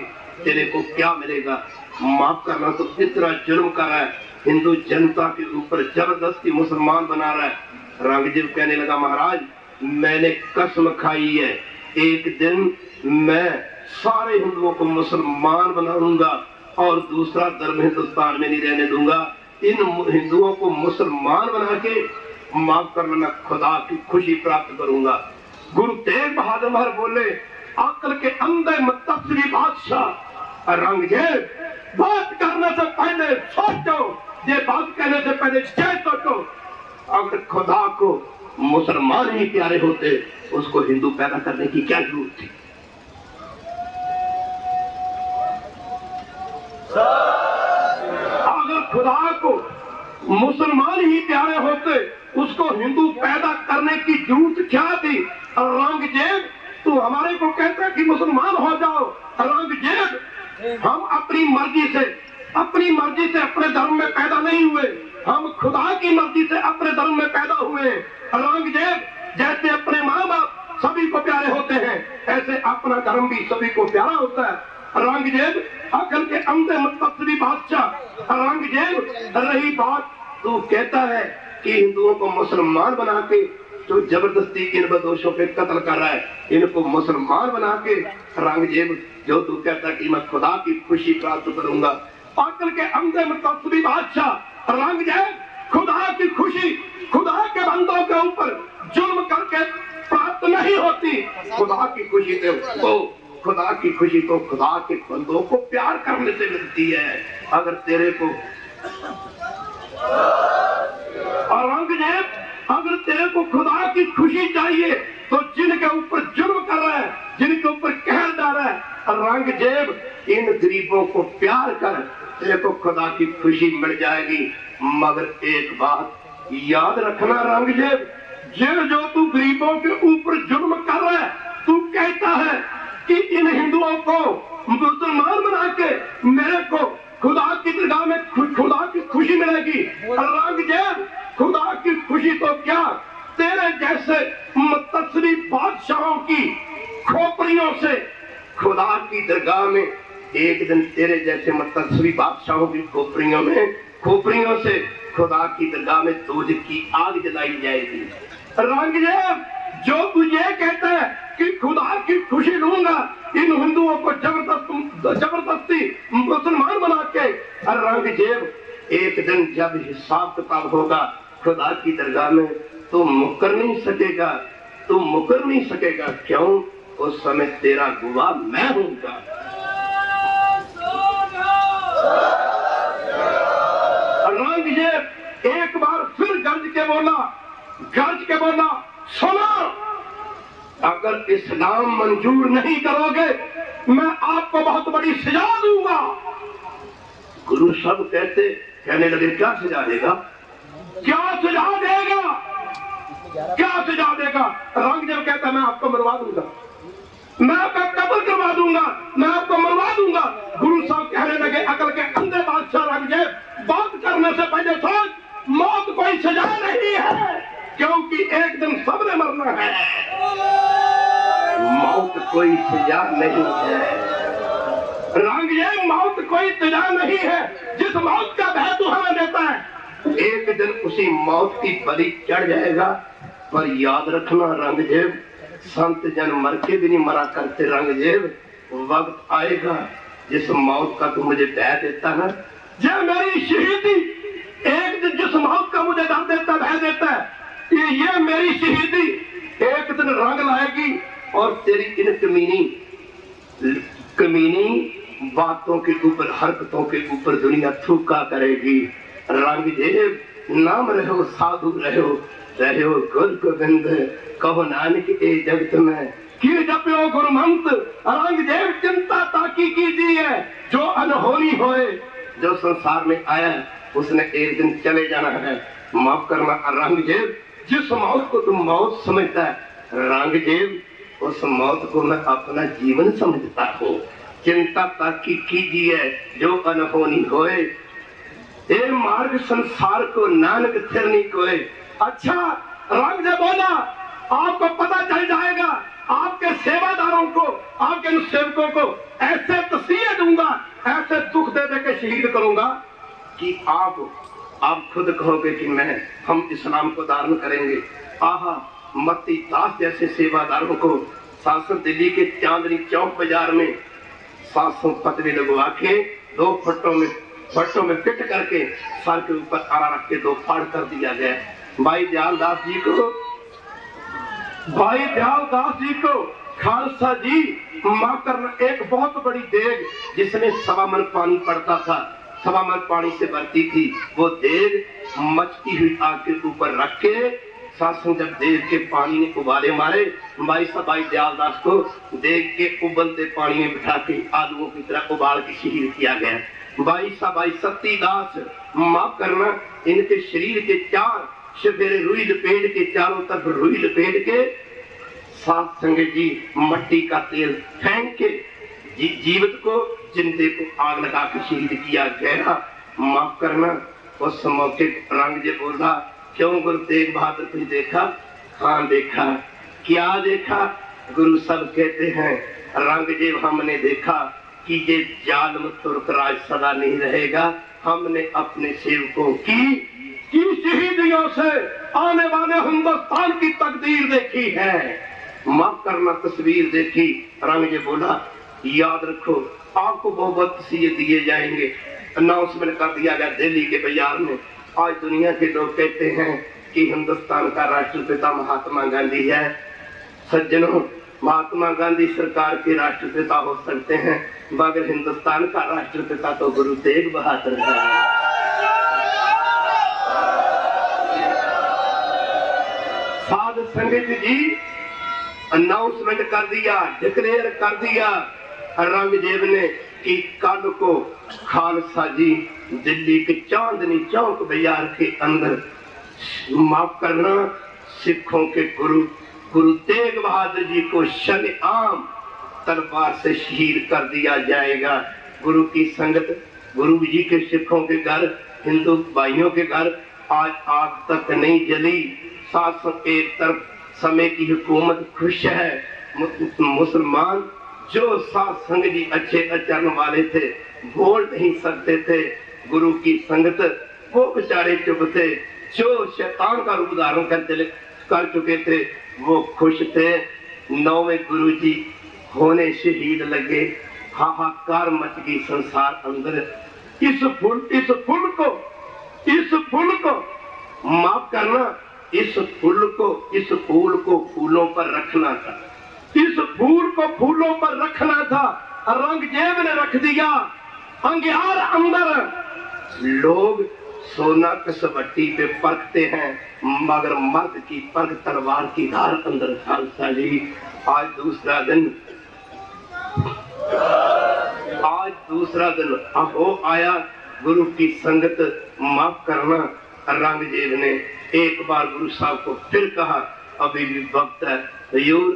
तेरे को क्या मिलेगा। माफ करना तो इतना जुर्म कर रहा है, हिंदू जनता के ऊपर जबरदस्ती मुसलमान बना रहा है। औरंगजेब कहने लगा, महाराज मैंने कसम खाई है, एक दिन मैं सारे हिंदुओं को मुसलमान बनाऊंगा और दूसरा धर्म हिंदुस्तान में नहीं रहने दूंगा। इन हिंदुओं को मुसलमान बना के माफ करना मैं खुदा की खुशी प्राप्त करूंगा। गुरु तेग बहादुर महाराज बोले, अकल के अंदर मतसरी बादशाह। औरंगजेब बात करने से पहले सोचो, ये बात कहने से पहले जय सोचो। अगर खुदा को मुसलमान ही प्यारे होते, उसको हिंदू पैदा करने की क्या जरूरत थी। अगर खुदा को मुसलमान ही प्यारे होते, उसको हिंदू पैदा करने की जरूरत क्या थी? औरंगजेब तू हमारे को कहता कि मुसलमान हो जाओ। औरंगजेब, हम अपनी मर्जी से अपने धर्म में पैदा नहीं हुए, हम खुदा की मर्जी से अपने धर्म में पैदा हुए। औरंगजेब, जैसे अपने माँ बाप सभी को प्यारे होते हैं, ऐसे अपना धर्म भी सभी को प्यारा होता है। औरंगजेब अकल के अंधे मुत्तसरी बादशाह। औरंगजेब, रही बात तू कहता है कि हिंदुओं को मुसलमान बना के जो जबरदस्ती इन बदोशों पे कत्ल कर रहा है, इनको मुसलमान बना के, औरंगजेब जो तू कहता कि मैं खुदा की खुशी प्राप्त करूंगा, अकल के अंधे मुत्तसरी बादशाह। औरंगजेब, खुदा की खुशी खुदा के बंदों के ऊपर जुल्म करके प्राप्त नहीं होती। खुदा की खुशी तो खुदा के बंदों को प्यार करने से मिलती है। अगर तेरे को औरंगजेब, अगर तेरे को खुदा की खुशी चाहिए तो जिनके ऊपर जुल्म कर रहा है, जिनके ऊपर कहर डाल रहा है, औरंगजेब इन गरीबों को प्यार कर, तेरे को खुदा की खुशी मिल जाएगी। मगर एक बात याद रखना औरंगजेब, जो तू गरीबों के ऊपर जुल्म कर रहा है, तू कहता है कि इन हिंदुओं को मुसलमान बना के मेरे को खुदा की दरगाह में खुदा की खुशी मिलेगी। औरंगजेब, खुदा की खुशी तो क्या, तेरे जैसे मुत्तसरी बादशाहों की खोपड़ियों से खुदा की दरगाह में एक दिन तेरे जैसे मुत्तसरी बादशाहों की खोपड़ियों से खुदा की दरगाह में दोजख की आग जलाई जाएगी। औरंगजेब, जो तुझे कहता है कि खुदा की खुशी लूंगा, इन हिंदुओं को जबरदस्ती मुसलमान बना के, औरंगजेब एक दिन जब हिसाब किताब होगा खुदा की दरगाह में, तो मुकर नहीं सकेगा। क्यों? उस समय तेरा गवाह मैं हूंगा। औरंगजेब एक बार फिर गरज के बोला, सुनो, अगर इस्लाम मंजूर नहीं करोगे मैं आपको बहुत बड़ी सजा दूंगा। गुरु साहब कहने लगे, क्या सजा देगा? औरंगजेब कहता, मैं आपको मरवा दूंगा, मैं आपका कत्ल करवा दूंगा, मैं आपको मरवा दूंगा। गुरु साहब कहने लगे, अकल के अंधे बादशाह औरंगजेब, बात करने से पहले सोच, मौत कोई सजा नहीं है, क्योंकि एक दिन सबने मरना है। मौत कोई सजा नहीं है औरंगजेब, मौत कोई सजा नहीं है। जिस मौत का भय तू हमें देता है, एक दिन उसी मौत की बलि चढ़ जाएगा। पर याद रखना औरंगजेब, संत जन मर के भी नहीं मरा करते। औरंगजेब, वक्त आएगा जिस मौत का तू मुझे भय देता है, जब मेरी शहीदी, एक दिन जिस मौत का मुझे डर देता, भय देता है, ये मेरी शहीदी एक दिन रंग लाएगी और तेरी इन कमीनी बातों के ऊपर, हरकतों के ऊपर दुनिया थूका करेगी। औरंगजेब, नाम रहो साधु रहो गुरु गोविंद, कहो नानक ए जगत में कि जप्यो गुरुमंत। औरंगजेब, चिंता ताकी कीजिए, जो अनहोनी होए, जो संसार में आया उसने एक दिन चले जाना है। माफ करना औरंगजेब, जिस मौत को तुम मौत समझता है, औरंगजेब, उस मौत को मैं अपना जीवन समझता हूँ। चिंता ताकी कीजिए, जो अनहोनी होए, ए मार्ग संसार को नानक थिरनी कोए। अच्छा, औरंगजेब बोला, आपको पता चल जाएगा, आपके सेवादारों को, आपके सेवकों को ऐसे तस्वीर दूंगा, ऐसे दुख दे दे के शहीद करूंगा कि आप खुद कहोगे कि हम इस्लाम को धारण करेंगे। आहा, मत्ती दास जैसे सेवादारों को शासन दिल्ली के चांदनी चौक बाजार में 700 पतरे लगवा के 2 फट्टों में फिट करके सर के ऊपर आरा रख के 2 फाड़ कर दिया गया। भाई दयाल दास जी को खालसा जी माफ करना, एक बहुत बड़ी देग जिसमें 1.25 मन पानी पड़ता था, 1.25 मन पानी से भरती थी, वो देग मचती हुई आग के ऊपर रख के शासन जब देग के पानी ने उबाले मारे, भाई दयाल दास को देग के उबलते पानी में बिठा के आलुओं की तरह उबाल के शहीद किया गया। भाई साहब सतीदास, माफ करना, इनके शरीर के चार शफेरे रुई लपेट के, चारों तरफ रुई लपेट के, साथ संगत जी मट्टी का तेल फेंक के जीवित को, जिंदे को आग लगा के शहीद किया गया। माफ करना, उस मौके रंग जे बोला, क्यों गुरु तेग बहादुर कुछ देखा? हाँ देखा। क्या देखा? गुरु सब कहते हैं रंगजेब हमने देखा कि ये जालिम तुर्क राज सदा नहीं रहेगा। हमने अपने सेवकों की शहीदियों से आने वाले हिंदुस्तान की तकदीर देखी है। माफ करना, तस्वीर देखी। रंगजेब बोला, याद रखो आपको बहुत सी दिए जाएंगे। अनाउंसमेंट कर दिया गया दिल्ली के बाजार में। आज दुनिया के लोग कहते हैं कि हिंदुस्तान का राष्ट्रपिता महात्मा गांधी है। सज्जनों, महात्मा गांधी सरकार के राष्ट्रपिता हो सकते हैं, मगर हिंदुस्तान का राष्ट्रपिता तो गुरु तेग बहादुर है। साध संगत जी, अनाउंसमेंट कर दिया, डिक्लेयर कर दिया रंगजेब ने कि कल को खालसा जी दिल्ली के चांदनी चौक बाजार के अंदर, माफ करना, सिखों के गुरु तेग बहादुर जी को शरेआम तलवार से शहीद कर दिया जाएगा। गुरु की संगत, गुरु जी के सिखों के घर, हिंदू भाइयों के घर आज आग तक नहीं जली। साथ एक तरफ समय की हुकूमत खुश है, मुसलमान जो साथ संग जी अच्छे आचरण वाले थे, बोल नहीं सकते थे। गुरु की संगत, वो बेचारे चुप थे। जो शैतान का रूप धारण कर चुके थे, वो खुश थे। 9वें गुरु जी होने शहीद लगे। हाहाकार मच गई संसार अंदर। इस फूल को माफ करना, इस फूल को फूलों पर रखना था। इस फूल को फूलों पर रखना था। रंगजेब ने रख दिया अंगियार अंदर। लोग सोना कसवट्टी पे परखते हैं, मगर मर्द की परख तलवार की धार अंदर। खालसा जी, आज दूसरा दिन हो आया गुरु की संगत। माफ करना, रंगजेब ने एक बार गुरु साहब को फिर कहा, अभी भी वक्त है। हजूर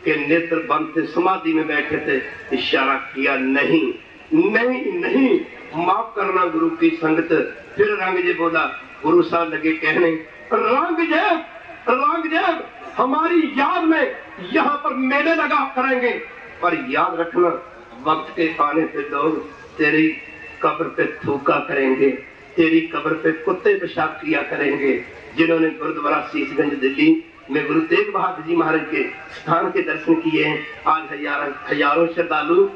के नेत्र बंद थे, समाधि में बैठे थे, इशारा किया, नहीं नहीं नहीं। माफ करना, गुरु की संगत। फिर रंगजेब बोला, गुरु साहब लगे कहने, रंगजेब हमारी याद में यहाँ पर मेले लगा करेंगे, पर याद रखना वक्त के आने पे लोग तेरी कब्र पे थूका करेंगे, तेरी कब्र पे कुत्ते पेशाब किया करेंगे। जिन्होंने गुरुद्वारा शीशगंज दिल्ली में गुरु तेग बहादुर जी महाराज के स्थान के दर्शन किए हैं, आज हजारों श्रद्धालु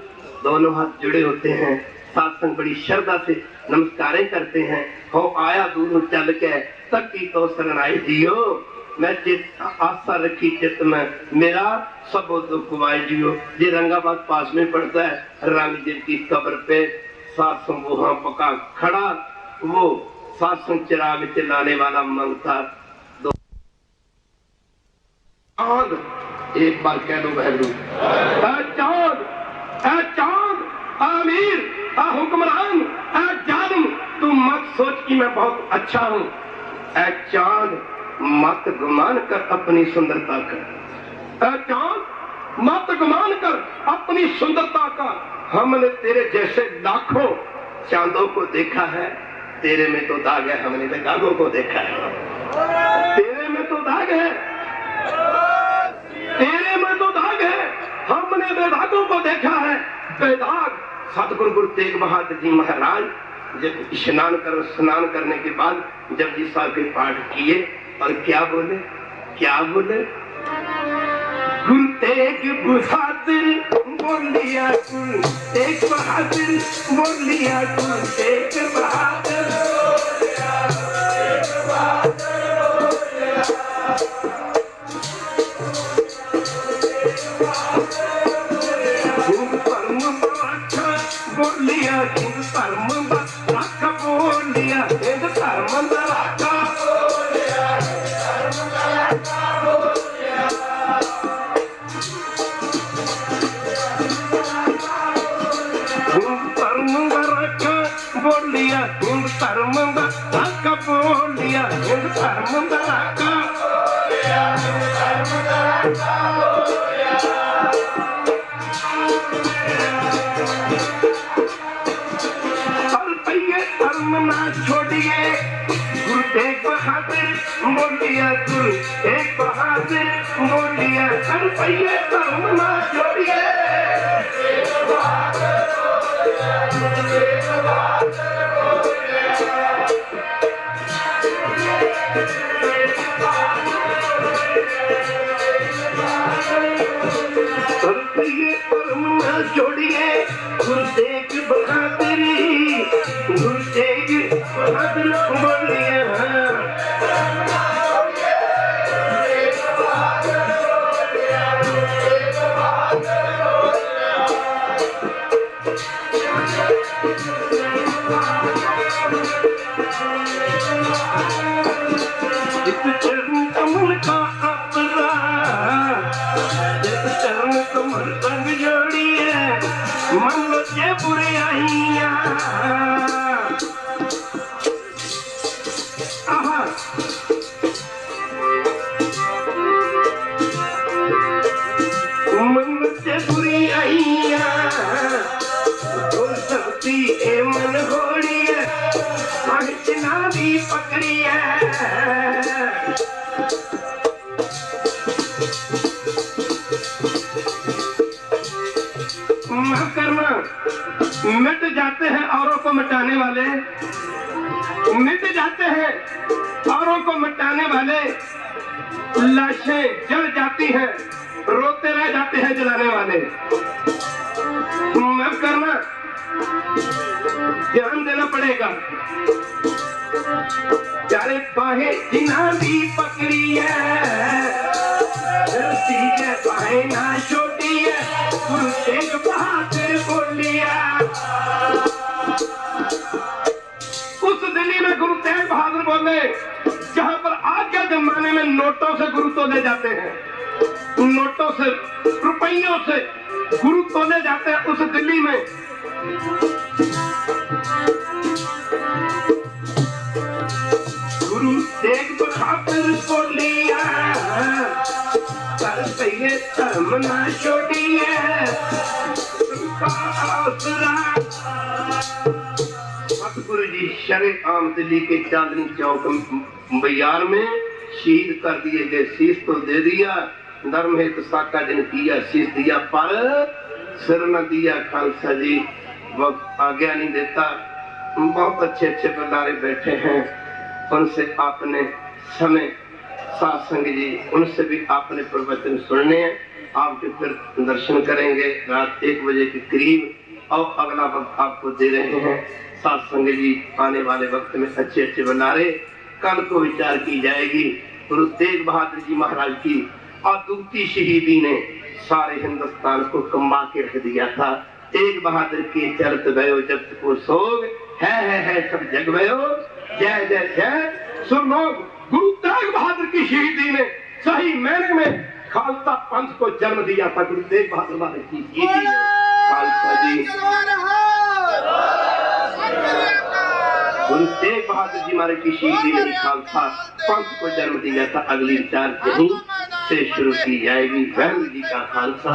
दोनों हाथ जुड़े होते हैं, सात्संग बड़ी श्रद्धा से नमस्कारें करते हैं। हो आया दूर चल के तक की तो शरणाई जियो, मैं चित आशा रखी चित में, मेरा सब दुख वाई जियो। ये रंगाबाद पास में पड़ता है। रंगजेब की कब्र पे सात्संग वहां पका खड़ा, वो सात्संग चिराग चलाने वाला मंगता। एक बार कह दो बहलू, चांद, आमिर, हुक्मरान, जालिम, तू मत सोच कि मैं बहुत अच्छा हूँ। चांद, मत गुमान कर अपनी सुंदरता का। चांद, मत गुमान कर अपनी सुंदरता का। हमने तेरे जैसे लाखों चांदों को देखा है, तेरे में तो दाग है। हमने बेदागों को देखा है, तेरे में तो दाग है, तेरे में तो दाग है। हमने बेदागों को देखा है, बेदाग। सतगुरु गुरु तेग बहादुर जी महाराज जब स्नान करने के बाद जपजी साहब के पाठ किए और क्या बोले, गुरु तेग बहादुर बोलिया, गुरु तेग बहादुर बोलिया, गुरु तेग बहादुर बोलिया, हिंद धर्म राखा बोलिया, हिंद धर्म राखा बोलिया, हिंद धर्म राखा बोलिया हिंद धर्म दा हक बोलिया हिंद धर्म दा हक बोलिया हिंद धर्म दा हक बोलिया धर्म ना छोड़िए गुरु तेग बहादुर बोलिया गुरु तेग बहादुर बोलिया हर पहिए धर्म ना छोड़िए हर पहिए धर्म ना छोड़िए गुरु तेग बहादुर गुरु तेग बहादुर बोलिया चरण कमल का अपरा चरण कमल संग जोड़िए मन लो जे बुराइयां मन से बुराइयां तो सबती ए मन होड़ी है पहचना भी पकड़ी है माफ करना मिट जाते हैं औरों को मिटाने वाले मिट जाते हैं औरों को मिटाने वाले लाशें जल जाती हैं रोते रह जाते हैं जलाने वाले माफ करना ध्यान देना पड़ेगा चारे बाहें जिन्हा भी पकड़ी है बाहें ना छोटी है गुरु तेग बहादुर बोलिया उस दिल्ली में गुरु तेग बहादुर बोले जहां पर आज के जमाने में नोटों से गुरु तोले जाते हैं नोटों से रुपयों से गुरु तोले जाते हैं उस दिल्ली में गुरु तेग बहादुर बोलिया धर्म ना छोड़िए सतगुरु जी शरेआम दिल्ली के चांदनी चौक बाजार में शहीद कर दिए गए शीश तो दे दिया धर्म हेतु साका दिन किया शीश दिया पर सिर न दिया खालसा जी वक्त आज्ञा नहीं देता बहुत अच्छे अच्छे भंडारे बैठे हैं उनसे आपने समय सत्संग जी उनसे भी आपने प्रवचन सुनने हैं आपके फिर दर्शन करेंगे रात 1 बजे के करीब और अगला वक्त आपको दे रहे हैं सत्संग जी आने वाले वक्त में अच्छे अच्छे भंडारे कल को विचार की जाएगी गुरु तेग बहादुर जी महाराज की अद्भुत शहीदी ने सारे हिंदुस्तान को कंबा के रख दिया था तेग बहादुर के चरत भयो जब को सोग है सब जग भयो जय जय जय सुन लोग गुरु तेग बहादुर की शहीदी ने सही मैंने में खालसा पंथ को जन्म दिया था गुरु तेग बहादुर महाराज की शहीदी ने खालसा जी गुरु तेग बहादुर जी महाराज की शहीदी ने खालसा पंथ को जन्म दिया था अगली विचार यहीं से शुरू की जाएगी। वाहिगुरू जी का खालसा।